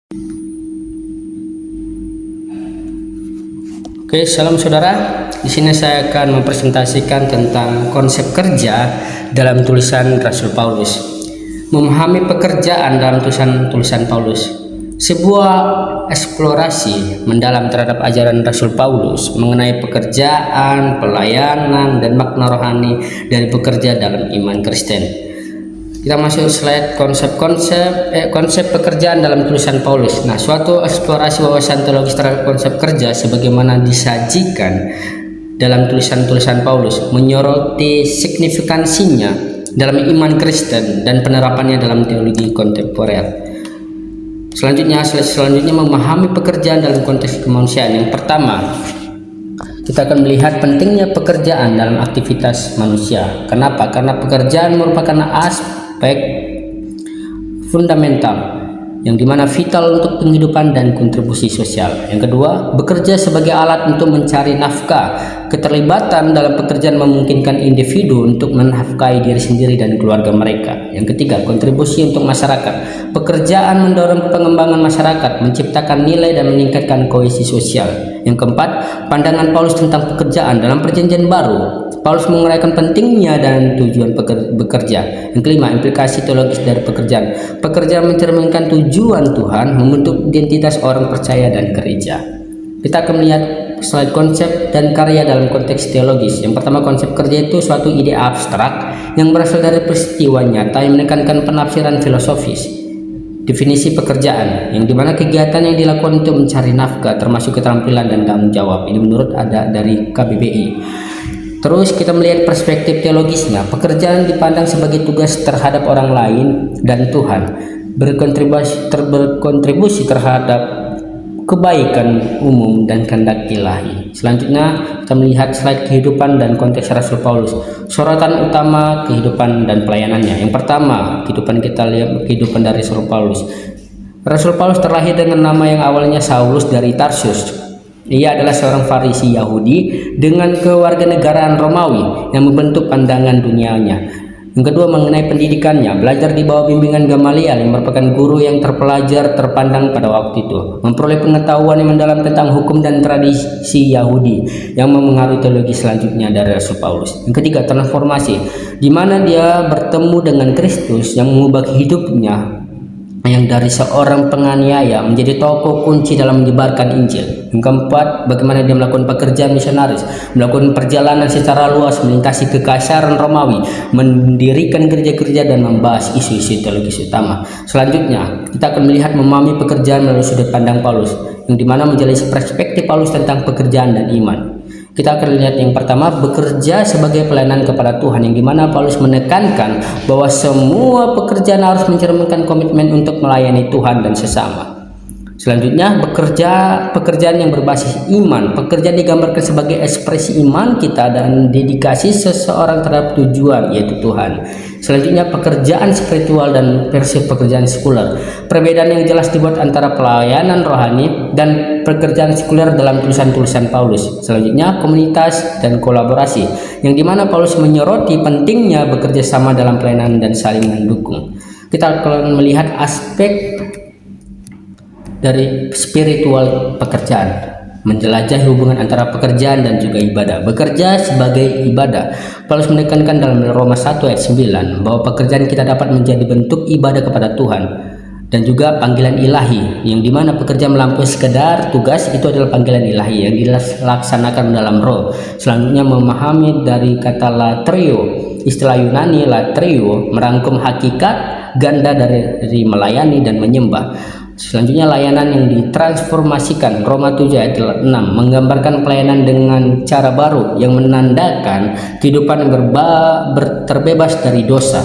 Oke, salam saudara. Di sini saya akan mempresentasikan tentang konsep kerja dalam tulisan Rasul Paulus. Memahami pekerjaan dalam tulisan Paulus. Sebuah eksplorasi mendalam terhadap ajaran Rasul Paulus mengenai pekerjaan, pelayanan, dan makna rohani dari pekerja dalam iman Kristen. Kita masuk slide konsep pekerjaan dalam tulisan Paulus. Nah, suatu eksplorasi wawasan teologis terhadap konsep kerja sebagaimana disajikan dalam tulisan-tulisan Paulus menyoroti signifikansinya dalam iman Kristen dan penerapannya dalam teologi kontemporer. Selanjutnya memahami pekerjaan dalam konteks kemanusiaan. Yang pertama, kita akan melihat pentingnya pekerjaan dalam aktivitas manusia. Kenapa? Karena pekerjaan merupakan aspek fundamental yang dimana vital untuk penghidupan dan kontribusi sosial. Yang kedua, bekerja sebagai alat untuk mencari nafkah. Keterlibatan dalam pekerjaan memungkinkan individu untuk menafkahi diri sendiri dan keluarga mereka. Yang ketiga, kontribusi untuk masyarakat. Pekerjaan mendorong pengembangan masyarakat, menciptakan nilai dan meningkatkan kohesi sosial. Yang keempat, pandangan Paulus tentang pekerjaan dalam Perjanjian Baru. Paulus menguraikan pentingnya dan tujuan bekerja. Yang kelima, implikasi teologis dari pekerjaan. Pekerjaan mencerminkan tujuan Tuhan membentuk identitas orang percaya dan gereja. Kita akan melihat slide konsep dan karya dalam konteks teologis. Yang pertama, konsep kerja itu suatu ide abstrak yang berasal dari peristiwa nyata yang menekankan penafsiran filosofis. Definisi pekerjaan, yang dimana kegiatan yang dilakukan untuk mencari nafkah termasuk keterampilan dan tanggung jawab. Ini menurut ada dari KBBI. Terus kita melihat perspektif teologisnya. Pekerjaan dipandang sebagai tugas terhadap orang lain dan Tuhan, berkontribusi terhadap kebaikan umum dan kehendak ilahi. Selanjutnya kita melihat slide kehidupan dan konteks Rasul Paulus. Sorotan utama kehidupan dan pelayanannya. Yang pertama, kita lihat kehidupan dari Rasul Paulus. Rasul Paulus terlahir dengan nama yang awalnya Saulus dari Tarsus. Ia adalah seorang Farisi Yahudi dengan kewarganegaraan Romawi yang membentuk pandangan dunianya. Yang kedua, mengenai pendidikannya, belajar di bawah bimbingan Gamaliel yang merupakan guru yang terpandang pada waktu itu, memperoleh pengetahuan yang mendalam tentang hukum dan tradisi Yahudi yang memengaruhi teologi selanjutnya dari Rasul Paulus. Yang ketiga, transformasi, di mana dia bertemu dengan Kristus yang mengubah hidupnya, yang dari seorang penganiaya menjadi tokoh kunci dalam menyebarkan Injil. Yang keempat, bagaimana dia melakukan pekerjaan misionaris, melakukan perjalanan secara luas melintasi kekaisaran Romawi, mendirikan gereja-gereja dan membahas isu-isu teologis utama. Selanjutnya, kita akan melihat memahami pekerjaan melalui sudut pandang Paulus, yang dimana menjalani perspektif Paulus tentang pekerjaan dan iman. Kita akan lihat yang pertama, bekerja sebagai pelayanan kepada Tuhan, yang dimana Paulus menekankan bahwa semua pekerjaan harus mencerminkan komitmen untuk melayani Tuhan dan sesama. Selanjutnya, pekerjaan yang berbasis iman. Pekerjaan digambarkan sebagai ekspresi iman kita dan dedikasi seseorang terhadap tujuan, yaitu Tuhan. Selanjutnya, pekerjaan spiritual dan versi pekerjaan sekuler. Perbedaan yang jelas dibuat antara pelayanan rohani dan pekerjaan sekuler dalam tulisan-tulisan Paulus. Selanjutnya, komunitas dan kolaborasi, yang dimana Paulus menyoroti pentingnya bekerja sama dalam pelayanan dan saling mendukung. Kita akan melihat aspek dari spiritual pekerjaan, menjelajahi hubungan antara pekerjaan dan juga ibadah. Bekerja sebagai ibadah. Paulus menekankan dalam Roma 1 ayat 9 bahwa pekerjaan kita dapat menjadi bentuk ibadah kepada Tuhan dan juga panggilan ilahi, yang dimana pekerja melampaui sekedar tugas, itu adalah panggilan ilahi yang dilaksanakan dalam roh. Selanjutnya, memahami dari kata latrio. Istilah Yunani latrio merangkum hakikat ganda dari melayani dan menyembah. Selanjutnya, layanan yang ditransformasikan. Roma 7 ayat 6 menggambarkan pelayanan dengan cara baru yang menandakan kehidupan yang terbebas dari dosa.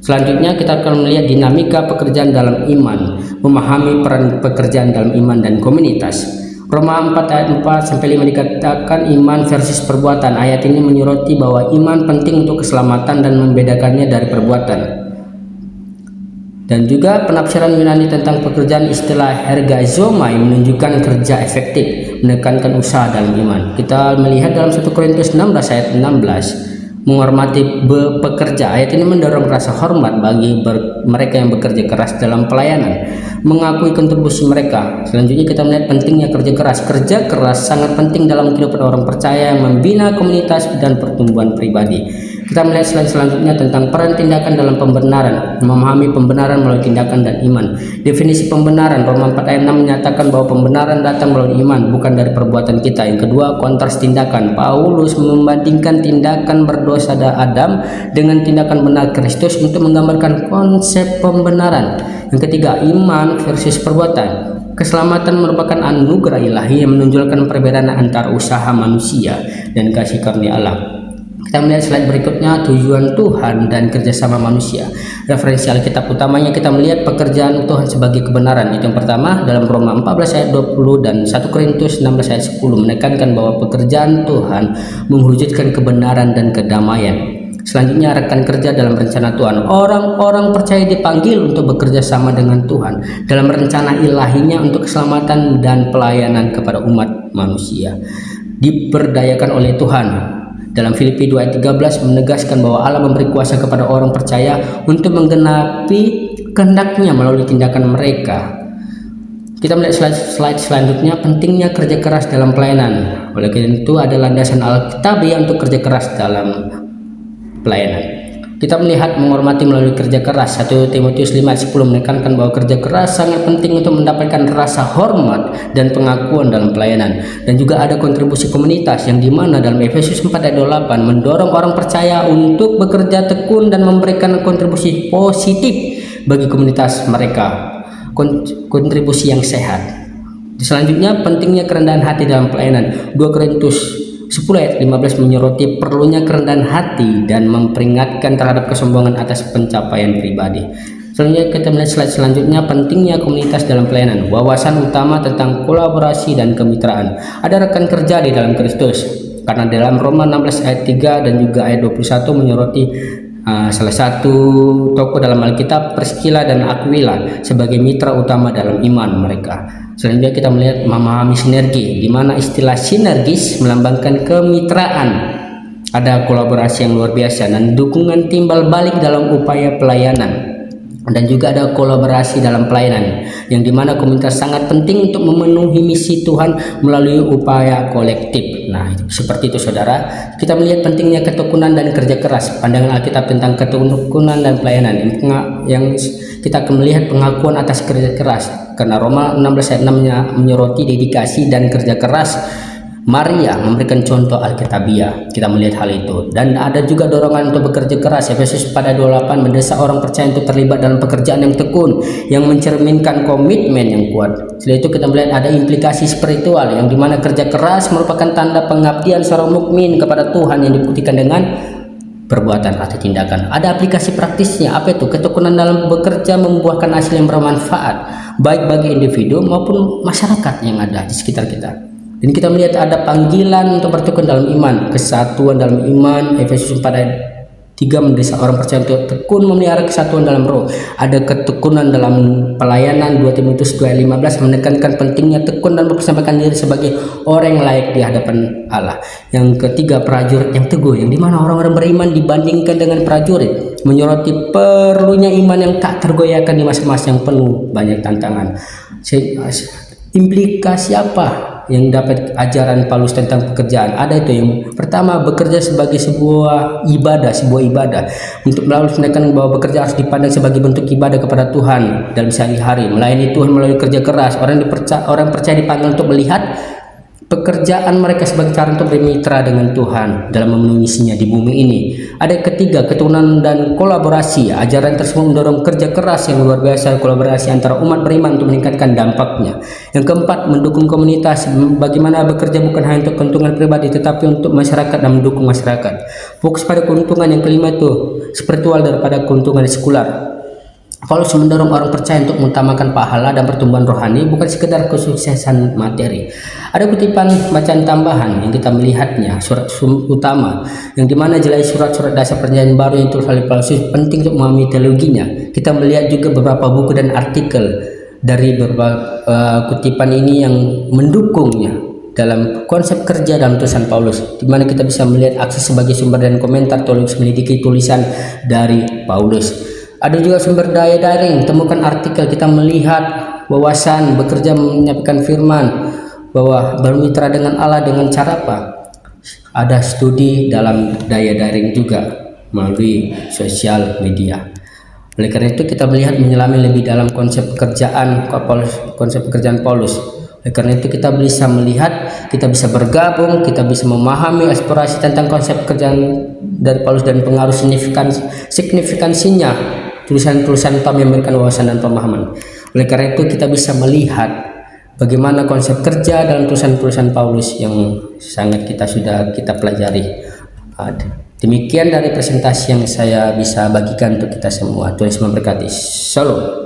Selanjutnya, kita akan melihat dinamika pekerjaan dalam iman, memahami peran pekerjaan dalam iman dan komunitas. Roma 4 ayat 4-5 dikatakan iman versus perbuatan. Ayat ini menyoroti bahwa iman penting untuk keselamatan dan membedakannya dari perbuatan. Dan juga penafsiran Yunani tentang pekerjaan, istilah ergazomai menunjukkan kerja efektif, menekankan usaha dalam iman. Kita melihat dalam 1 Korintus 16 ayat 16 menghormati pekerja. Ayat ini mendorong rasa hormat bagi mereka yang bekerja keras dalam pelayanan, mengakui kontribusi mereka. Selanjutnya kita melihat pentingnya kerja keras. Kerja keras sangat penting dalam kehidupan orang percaya yang membina komunitas dan pertumbuhan pribadi. Kita melihat slide selanjutnya tentang peran tindakan dalam pembenaran, memahami pembenaran melalui tindakan dan iman. Definisi pembenaran, Roma 4 ayat 6 menyatakan bahwa pembenaran datang melalui iman, bukan dari perbuatan kita. Yang kedua, kontras tindakan. Paulus membandingkan tindakan berdosa Adam dengan tindakan benar Kristus untuk menggambarkan konsep pembenaran. Yang ketiga, iman versus perbuatan. Keselamatan merupakan anugerah ilahi yang menunjukkan perbedaan antara usaha manusia dan kasih karunia Allah. Kita melihat slide berikutnya, tujuan Tuhan dan kerjasama manusia. Referensi Alkitab utamanya kita melihat pekerjaan Tuhan sebagai kebenaran. Itu yang pertama dalam Roma 14 ayat 20 dan 1 Korintus 16 ayat 10 menekankan bahwa pekerjaan Tuhan mewujudkan kebenaran dan kedamaian. Selanjutnya rekan kerja dalam rencana Tuhan. Orang-orang percaya dipanggil untuk bekerja sama dengan Tuhan dalam rencana ilahinya untuk keselamatan dan pelayanan kepada umat manusia. Diberdayakan oleh Tuhan. Dalam Filipi 2 ayat 13 menegaskan bahwa Allah memberi kuasa kepada orang percaya untuk menggenapi kehendak-Nya melalui tindakan mereka. Kita melihat slide selanjutnya, pentingnya kerja keras dalam pelayanan. Oleh karena itu ada landasan Alkitabiah untuk kerja keras dalam pelayanan. Kita melihat menghormati melalui kerja keras. 1 Timotius 5 ayat 10 menekankan bahwa kerja keras sangat penting untuk mendapatkan rasa hormat dan pengakuan dalam pelayanan. Dan juga ada kontribusi komunitas yang dimana dalam Efesus 4 ayat 28 mendorong orang percaya untuk bekerja tekun dan memberikan kontribusi positif bagi komunitas mereka, kontribusi yang sehat. Selanjutnya pentingnya kerendahan hati dalam pelayanan. 2 Korintus 10 ayat 15 menyoroti perlunya kerendahan hati dan memperingatkan terhadap kesombongan atas pencapaian pribadi. Selanjutnya kita melihat slide selanjutnya, pentingnya komunitas dalam pelayanan. Wawasan utama tentang kolaborasi dan kemitraan. Ada rekan kerja di dalam Kristus. Karena dalam Roma 16 ayat 3 dan juga ayat 21 menyoroti salah satu tokoh dalam Alkitab, Priscilla dan Aquila, sebagai mitra utama dalam iman mereka. Selanjutnya kita melihat memahami sinergi, di mana istilah sinergis melambangkan kemitraan. Ada kolaborasi yang luar biasa dan dukungan timbal balik dalam upaya pelayanan. Dan juga ada kolaborasi dalam pelayanan, yang dimana komunitas sangat penting untuk memenuhi misi Tuhan melalui upaya kolektif. Nah, seperti itu saudara. Kita melihat pentingnya ketekunan dan kerja keras. Pandangan Alkitab tentang ketekunan dan pelayanan yang kita akan melihat pengakuan atas kerja keras. Karena Roma 16 ayat 6 menyoroti dedikasi dan kerja keras. Maria memberikan contoh Alkitabiah. Kita melihat hal itu. Dan ada juga dorongan untuk bekerja keras. Efesus pada 28 mendesak orang percaya untuk terlibat dalam pekerjaan yang tekun, yang mencerminkan komitmen yang kuat. Setelah itu kita melihat ada implikasi spiritual, yang dimana kerja keras merupakan tanda pengabdian seorang mukmin kepada Tuhan yang dibuktikan dengan perbuatan atau tindakan. Ada aplikasi praktisnya. Apa itu? Ketekunan dalam bekerja membuahkan hasil yang bermanfaat baik bagi individu maupun masyarakat yang ada di sekitar kita. Dan kita melihat ada panggilan untuk bertekun dalam iman, kesatuan dalam iman. Efesus 4 ayat 3 mendesak orang percaya untuk tekun memelihara kesatuan dalam roh. Ada ketekunan dalam pelayanan. 2 Timotius 2 ayat 15 menekankan pentingnya tekun dan mempersembahkan diri sebagai orang yang layak di hadapan Allah. Yang ketiga, prajurit yang teguh, yang dimana orang-orang beriman dibandingkan dengan prajurit, menyoroti perlunya iman yang tak tergoyahkan di masa-masa yang penuh banyak tantangan. Implikasi apa yang dapat ajaran Paulus tentang pekerjaan? Ada itu, yang pertama, bekerja sebagai sebuah ibadah. Untuk melalui menekan bahwa bekerja harus dipandang sebagai bentuk ibadah kepada Tuhan dalam sehari-hari, melayani Tuhan melalui kerja keras. Orang percaya dipanggil untuk melihat pekerjaan mereka sebagai cara untuk bermitra dengan Tuhan dalam memenuhi misinya di bumi ini. Ada ketiga, ketekunan dan kolaborasi. Ajaran tersebut mendorong kerja keras yang luar biasa, kolaborasi antara umat beriman untuk meningkatkan dampaknya. Yang keempat, mendukung komunitas. Bagaimana bekerja bukan hanya untuk keuntungan pribadi tetapi untuk masyarakat dan mendukung masyarakat. Fokus pada keuntungan. Yang kelima itu spiritual daripada keuntungan sekular. Paulus mendorong orang percaya untuk mengutamakan pahala dan pertumbuhan rohani, bukan sekedar kesuksesan materi. Ada kutipan bacaan tambahan yang kita melihatnya, surat utama, yang dimana jelas surat-surat dasar perjanjian baru yang ditulis oleh Paulus penting untuk memahami teologinya. Kita melihat juga beberapa buku dan artikel dari beberapa kutipan ini yang mendukungnya. dalam konsep kerja dalam tulisan Paulus, di mana kita bisa melihat akses sebagai sumber dan komentar tulis menyelidiki tulisan dari Paulus. Ada juga sumber daya daring, temukan artikel, kita melihat wawasan bekerja menyampaikan firman, bahwa bermitra dengan Allah dengan cara apa? Ada studi dalam daya daring juga melalui sosial media. Oleh karena itu kita melihat menyelami lebih dalam konsep pekerjaan Paulus. Oleh karena itu kita bisa melihat, kita bisa bergabung, kita bisa memahami eksplorasi tentang konsep pekerjaan dari Paulus dan pengaruh signifikansinya tulisan-tulisan utama yang memberikan wawasan dan pemahaman. Oleh karena itu kita bisa melihat bagaimana konsep kerja dalam tulisan-tulisan Paulus yang sangat sudah kita pelajari. Demikian dari presentasi yang saya bisa bagikan untuk kita semua. Tuhan Yesus memberkati. Shalom.